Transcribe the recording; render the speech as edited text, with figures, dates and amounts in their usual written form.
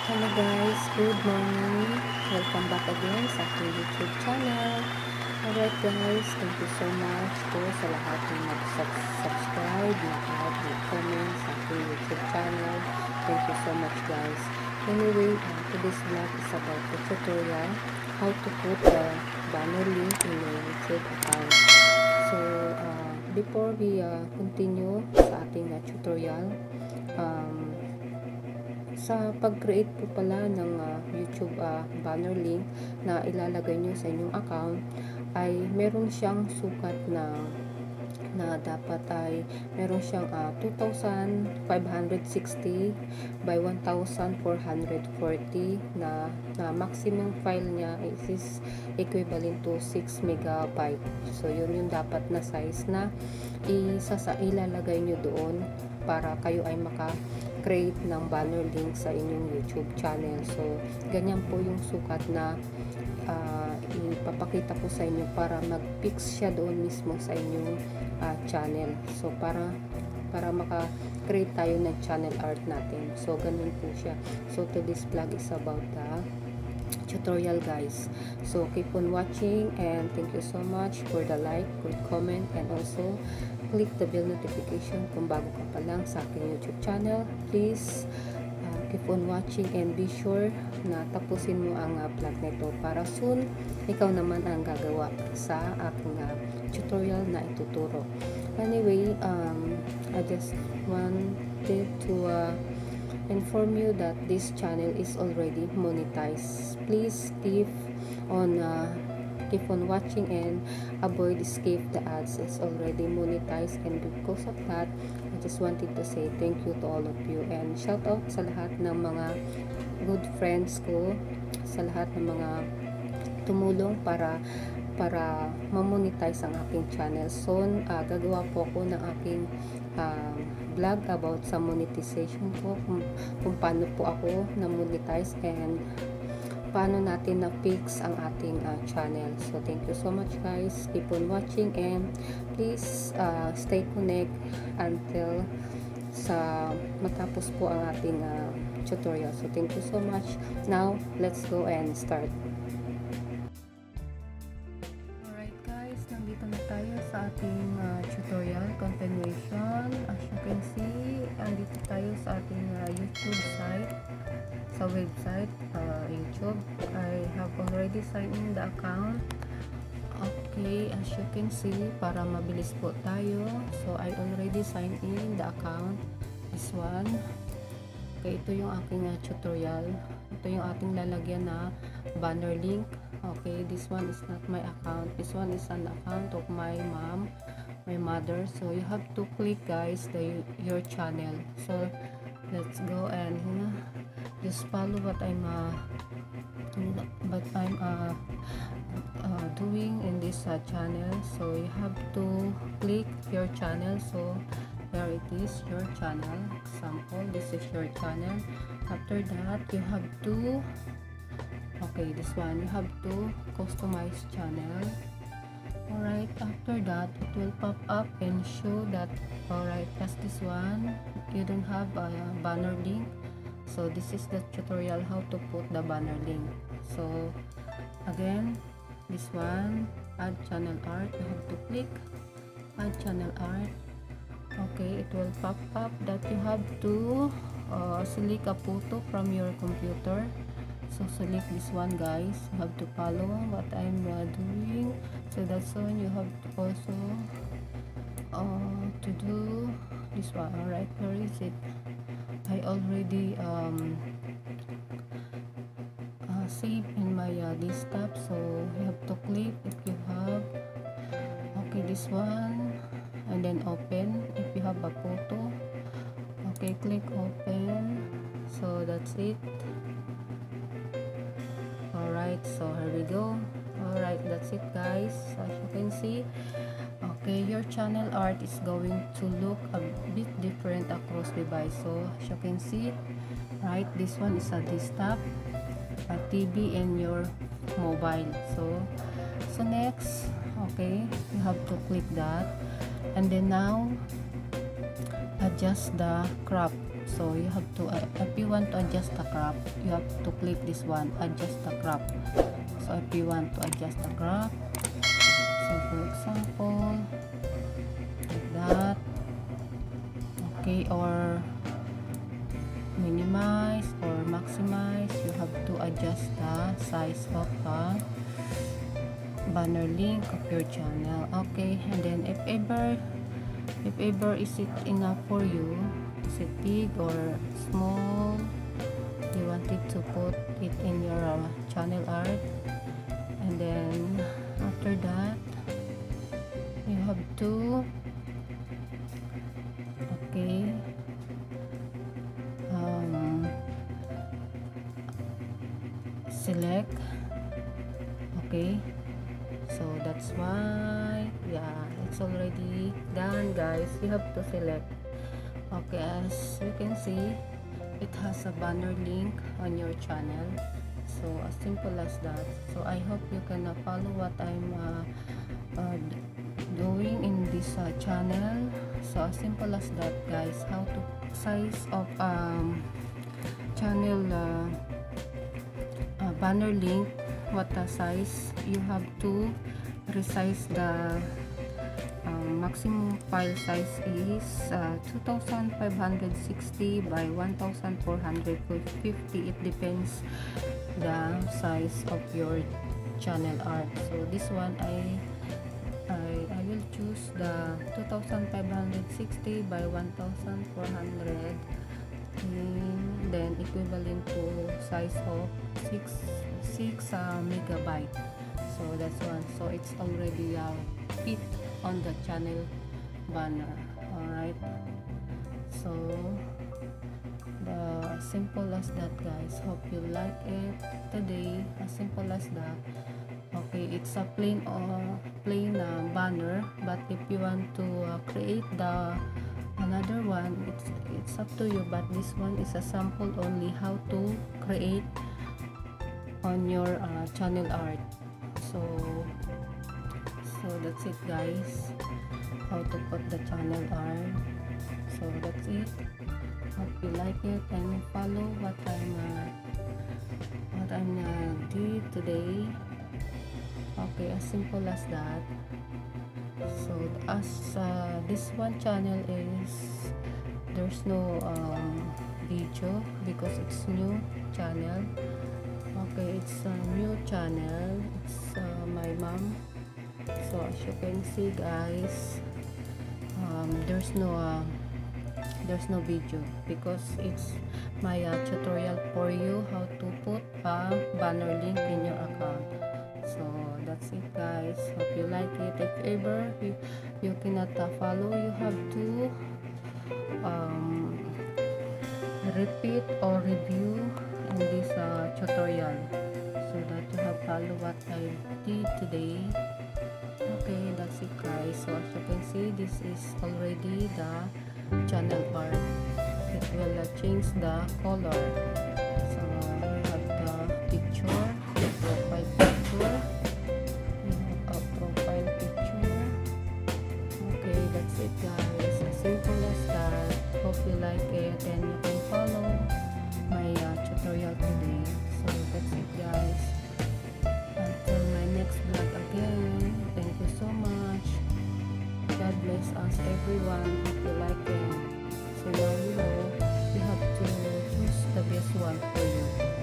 Hello guys, good morning. Welcome back again sa aking YouTube channel. Alright guys, thank you so much po sa lahat ng nag-subscribe, nag-comment sa aking YouTube channel. Thank you so much guys. Anyway, today's vlog is about the tutorial how to put the banner link in your YouTube account. So, before we continue sa ating tutorial, sa pag-create po pala ng YouTube banner link na ilalagay nyo sa inyong account ay meron siyang sukat na dapat ay meron siyang 2,560 by 1,440 na maximum file niya is equivalent to 6 megabyte. So yun yung dapat na size na ilalagay nyo doon para kayo ay maka-create ng banner link sa inyong YouTube channel. So ganyan po yung sukat na ipapakita ko sa inyo para mag-fix siya doon mismo sa inyong channel. So para maka-create tayo ng channel art natin. So ganun po siya. So today's vlog is about the tutorial guys. So keep on watching and thank you so much for the like, good comment, and also click the bell notification kung bago ka pa lang sa aking YouTube channel. Please keep on watching and be sure na tapusin mo ang vlog nito para soon ikaw naman ang gagawa sa aking tutorial na ituturo. Anyway, I just wanted to inform you that this channel is already monetized. Please keep on watching and avoid skip the ads. It's already monetized, and because of that, I just wanted to say thank you to all of you and shout out sa lahat ng mga good friends ko, sa lahat ng mga tumulong para ma-monetize ang aking channel. Soon, gagawa po ako ng aking vlog about sa monetization ko, kung paano po ako na-monetize and paano natin na-fix ang ating channel. So thank you so much guys. Keep on watching and please stay connect until sa matapos po ang ating tutorial. So thank you so much. Now, let's go and start. Alright guys, nandito na tayo sa ating tutorial continuation. As you can see, nandito tayo sa ating YouTube site. Sa website, YouTube. I have already signed in the account. Okay, as you can see, para mabilis po tayo. So, I already signed in the account. This one. Okay, ito yung aking tutorial. Ito yung ating lalagyan na banner link. Okay, this one is not my account. This one is an account of my mom, my mother. So, you have to click guys your channel. So, let's go and just follow what I'm doing in this channel. So you have to click your channel. So there it is, your channel. Example, this is your channel. After that, you have to this one, you have to customize channel. Alright, after that, it will pop up and show that alright, that's this one, you don't have a banner link. So this is the tutorial how to put the banner link. So again, this one, add channel art, you have to click add channel art. Okay, it will pop up that you have to select a photo from your computer. So select this one guys. You have to follow what I'm doing. So that's one, you have to also to do this one. Alright, where is it? I already save in my desktop. So you have to click if you have this one, and then open if you have a photo. Okay, click open. So that's it. Alright, so here we go. Alright, that's it guys. As you can see, okay, your channel art is going to look a bit different across device. So as you can see, right, this one is a desktop, a TV, and your mobile. So next, okay, you have to click that, and then now adjust the crop. So you have to if you want to adjust the crop, you have to click this one, adjust the crop. So if you want to adjust the crop, so for example like that, okay, or minimize or maximize, you have to adjust the size of the banner link of your channel. Okay, and then if ever is it enough for you, is it big or small, you wanted to put it in your channel art, and then after that you have to okay select. Okay, so that's why, yeah, it's already done, guys. You have to select. Okay, as you can see, it has a banner link on your channel. So as simple as that. So I hope you can follow what I'm doing in this channel. So as simple as that, guys. How to size of channel banner link, what the size you have to resize. The maximum file size is 2560 by 1450. It depends the size of your channel art. So this one I will choose the 2560 by 1400, then equivalent to size of 6 megabyte. So that's one. So it's already fit on the channel banner. Alright, so the simple as that, guys. Hope you like it today. As simple as that. Okay, it's a plain banner, but if you want to create the another one, it's up to you, but this one is a sample only how to create on your channel art. So that's it, guys, how to put the channel art. So that's it. Hope you like it and follow what I'm did today. Okay, as simple as that. So as this one channel is, there's no video because it's new channel. Okay, it's a new channel. It's my mom. So as you can see, guys, there's no video because it's my tutorial for you how to put a banner link in your account. So that's it, guys. Hope you like it. If ever you cannot follow, you have to repeat or review in this tutorial so that you have follow what I did today. Okay, that's it, guys. So as you can see, this is already the channel art. It will change the color. So you have the picture, the profile picture. You have a profile picture. Okay, that's it, guys. As simple as that. Hope you like it and you can follow my tutorial today. So that's it, guys. Until my next vlog again. Thank you so much. God bless us, everyone. Hope you like it. So now you know you have to choose the best one for you.